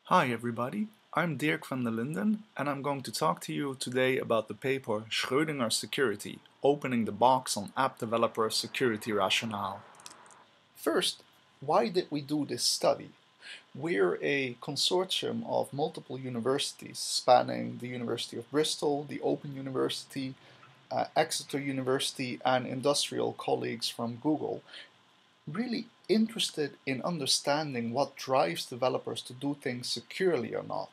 Hi everybody, I'm Dirk van der Linden and I'm going to talk to you today about the paper Schrödinger Security, Opening the Box on App Developer Security Rationale. First, why did we do this study? We're a consortium of multiple universities spanning the University of Bristol, the Open University, Exeter University and industrial colleagues from Google, really interested in understanding what drives developers to do things securely or not.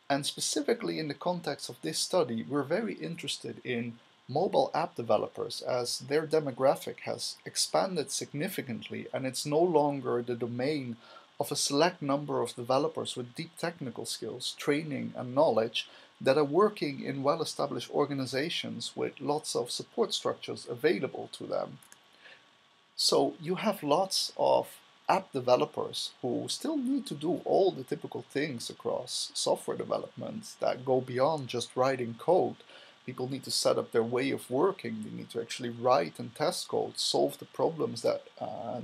And specifically in the context of this study, we're very interested in mobile app developers as their demographic has expanded significantly and it's no longer the domain of a select number of developers with deep technical skills, training and knowledge that are working in well-established organizations with lots of support structures available to them. So you have lots of app developers who still need to do all the typical things across software development that go beyond just writing code. People need to set up their way of working. They need to actually write and test code, solve the problems that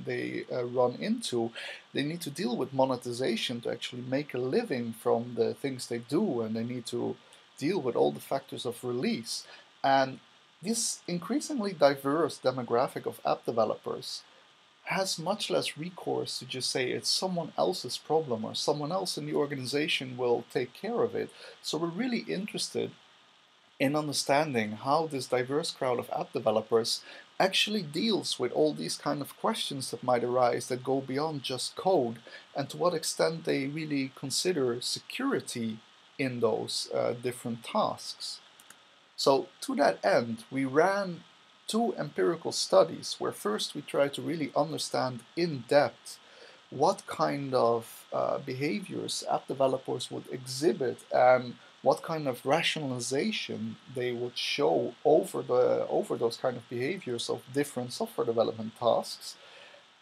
they run into. They need to deal with monetization to actually make a living from the things they do, and they need to deal with all the factors of release. And this increasingly diverse demographic of app developers has much less recourse to just say it's someone else's problem or someone else in the organization will take care of it. So we're really interested in understanding how this diverse crowd of app developers actually deals with all these kind of questions that might arise that go beyond just code, and to what extent they really consider security in those different tasks. So to that end, we ran two empirical studies where first we tried to really understand in depth what kind of behaviors app developers would exhibit and what kind of rationalization they would show over those kind of behaviors of different software development tasks,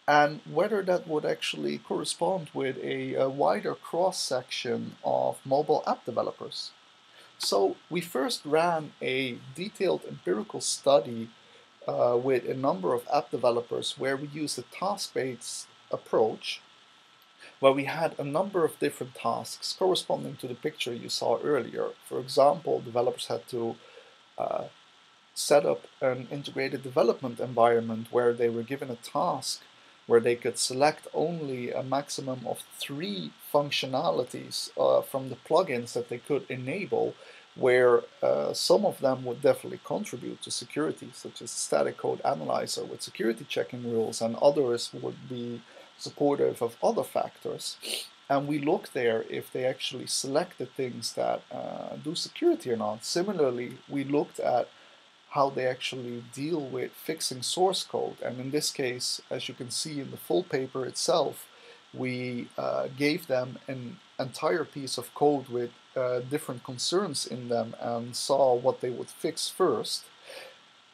and whether that would actually correspond with a wider cross-section of mobile app developers. So we first ran a detailed empirical study with a number of app developers where we used a task-based approach, where we had a number of different tasks corresponding to the picture you saw earlier. For example, developers had to uh, set up an integrated development environment where they were given a task where they could select only a maximum of 3 functionalities from the plugins that they could enable, where some of them would definitely contribute to security, such as static code analyzer with security checking rules, and others would be supportive of other factors. And we look there if they actually select the things that do security or not. Similarly, we looked at how they actually deal with fixing source code. And in this case, as you can see in the full paper itself, we gave them an entire piece of code with different concerns in them and saw what they would fix first.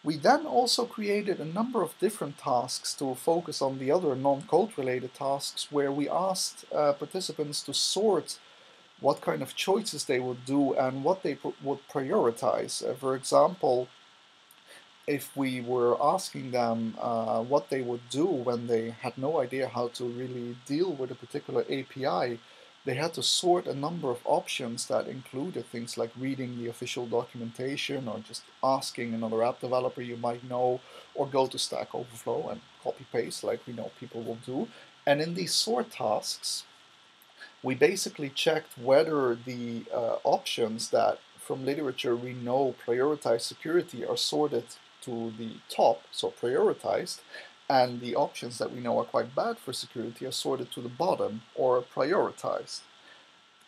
We then also created a number of different tasks to focus on the other non-code related tasks, where we asked participants to sort what kind of choices they would do and what they would prioritize. For example, if we were asking them what they would do when they had no idea how to really deal with a particular API, they had to sort a number of options that included things like reading the official documentation or just asking another app developer you might know, or go to Stack Overflow and copy paste like we know people will do. And in these sort tasks, we basically checked whether the options that from literature we know prioritize security are sorted to the top, so prioritized, and the options that we know are quite bad for security are sorted to the bottom, or prioritized.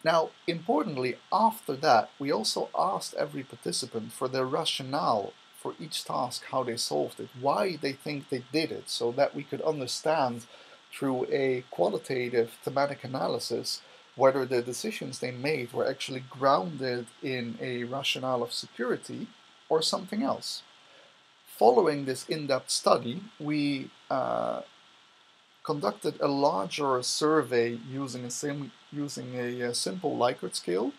Now, importantly, after that, we also asked every participant for their rationale for each task, how they solved it, why they think they did it, so that we could understand through a qualitative thematic analysis whether the decisions they made were actually grounded in a rationale of security or something else. Following this in-depth study, we conducted a larger survey using a simple Likert scale,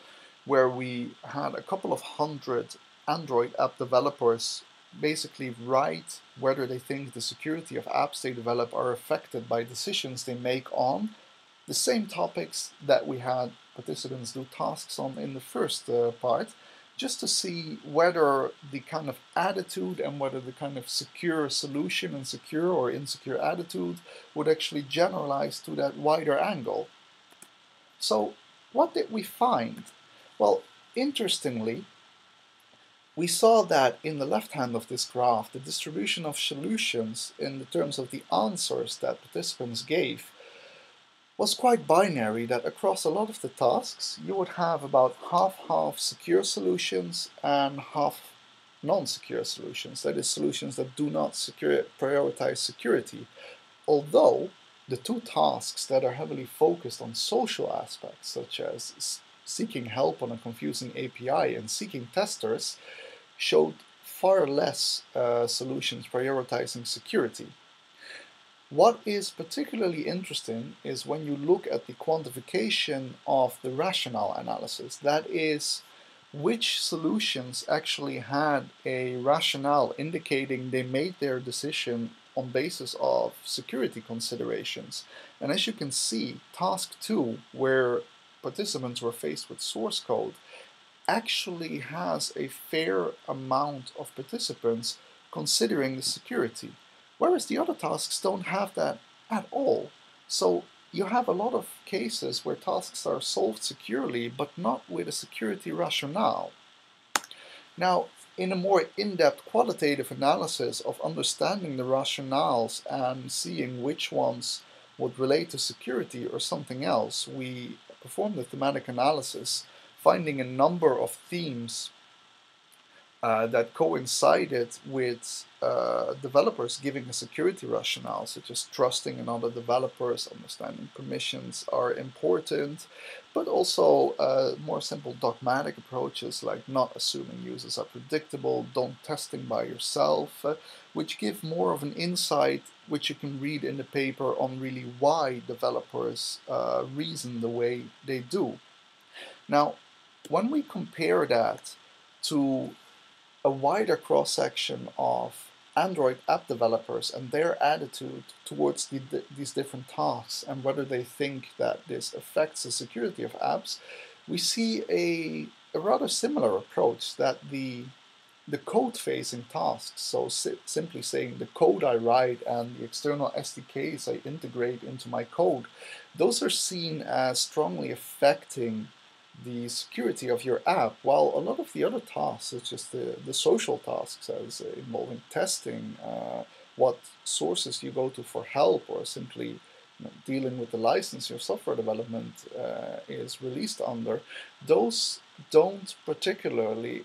where we had a couple of hundred Android app developers basically write whether they think the security of apps they develop are affected by decisions they make on the same topics that we had participants do tasks on in the first part, just to see whether the kind of attitude and whether the kind of secure solution and secure or insecure attitude would actually generalize to that wider angle. So what did we find? Well, interestingly, we saw that in the left hand of this graph, the distribution of solutions in the terms of the answers that participants gave was quite binary, that across a lot of the tasks you would have about half-half secure solutions and half non-secure solutions, that is, solutions that do not prioritize security. Although the two tasks that are heavily focused on social aspects, such as seeking help on a confusing API and seeking testers, showed far less solutions prioritizing security. What is particularly interesting is when you look at the quantification of the rationale analysis, that is, which solutions actually had a rationale indicating they made their decision on basis of security considerations. And as you can see, task 2, where participants were faced with source code, actually has a fair amount of participants considering the security, whereas the other tasks don't have that at all. So you have a lot of cases where tasks are solved securely, but not with a security rationale. Now, in a more in-depth qualitative analysis of understanding the rationales and seeing which ones would relate to security or something else, we performed a thematic analysis, finding a number of themes that coincided with developers giving a security rationale, such as trusting in other developers, understanding permissions are important, but also more simple dogmatic approaches like not assuming users are predictable, don't testing by yourself, which give more of an insight which you can read in the paper on really why developers reason the way they do. Now, when we compare that to a wider cross-section of Android app developers and their attitude towards these different tasks and whether they think that this affects the security of apps, we see a rather similar approach, that the code-facing tasks, so simply saying the code I write and the external SDKs I integrate into my code, those are seen as strongly affecting the security of your app, while a lot of the other tasks, such as the social tasks as involving testing, what sources you go to for help, or simply dealing with the license your software development is released under, those don't particularly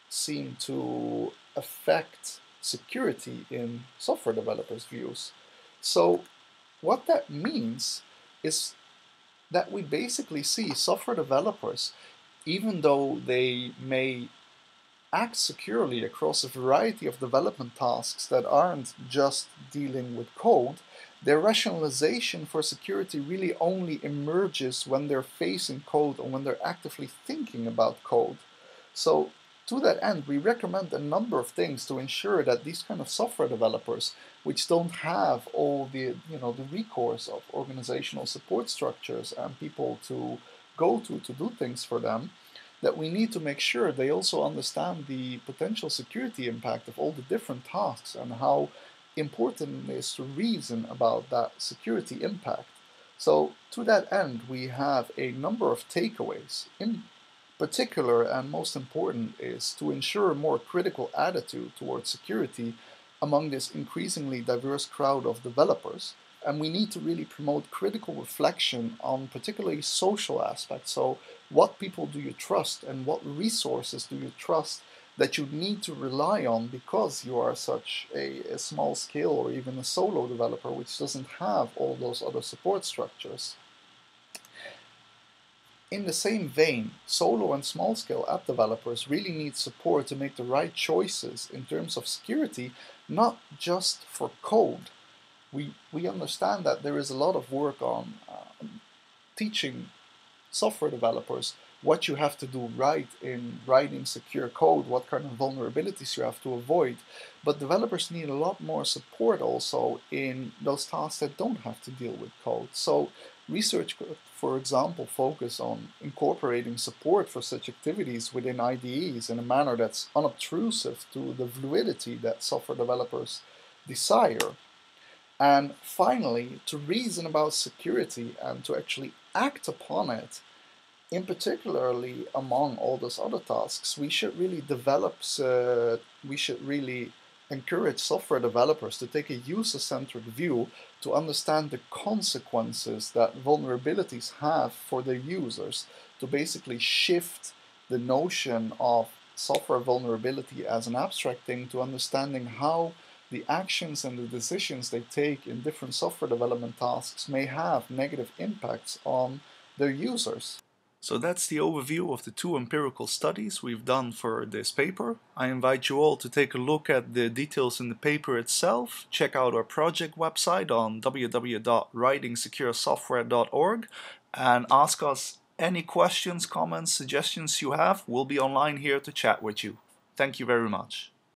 seem to affect security in software developers' views. So what that means is that we basically see software developers, even though they may act securely across a variety of development tasks that aren't just dealing with code, their rationalization for security really only emerges when they're facing code or when they're actively thinking about code. So to that end, we recommend a number of things to ensure that these kind of software developers, which don't have all the the recourse of organizational support structures and people to go to do things for them, that we need to make sure they also understand the potential security impact of all the different tasks and how important it is to reason about that security impact. So to that end, we have a number of takeaways. In particular, and most important, is to ensure a more critical attitude towards security among this increasingly diverse crowd of developers. And we need to really promote critical reflection on particularly social aspects. So what people do you trust and what resources do you trust that you need to rely on because you are such a small scale or even a solo developer which doesn't have all those other support structures. In the same vein, solo and small-scale app developers really need support to make the right choices in terms of security, not just for code. We understand that there is a lot of work on teaching software developers what you have to do right in writing secure code, what kind of vulnerabilities you have to avoid. But developers need a lot more support also in those tasks that don't have to deal with code. So Research could, for example, focus on incorporating support for such activities within IDEs in a manner that's unobtrusive to the fluidity that software developers desire. And finally, to reason about security and to actually act upon it, in particularly among all those other tasks, we should really we should really encourage software developers to take a user-centric view to understand the consequences that vulnerabilities have for their users, to basically shift the notion of software vulnerability as an abstract thing to understanding how the actions and the decisions they take in different software development tasks may have negative impacts on their users. So that's the overview of the two empirical studies we've done for this paper. I invite you all to take a look at the details in the paper itself. Check out our project website on www.writingsecuresoftware.org and ask us any questions, comments, suggestions you have. We'll be online here to chat with you. Thank you very much.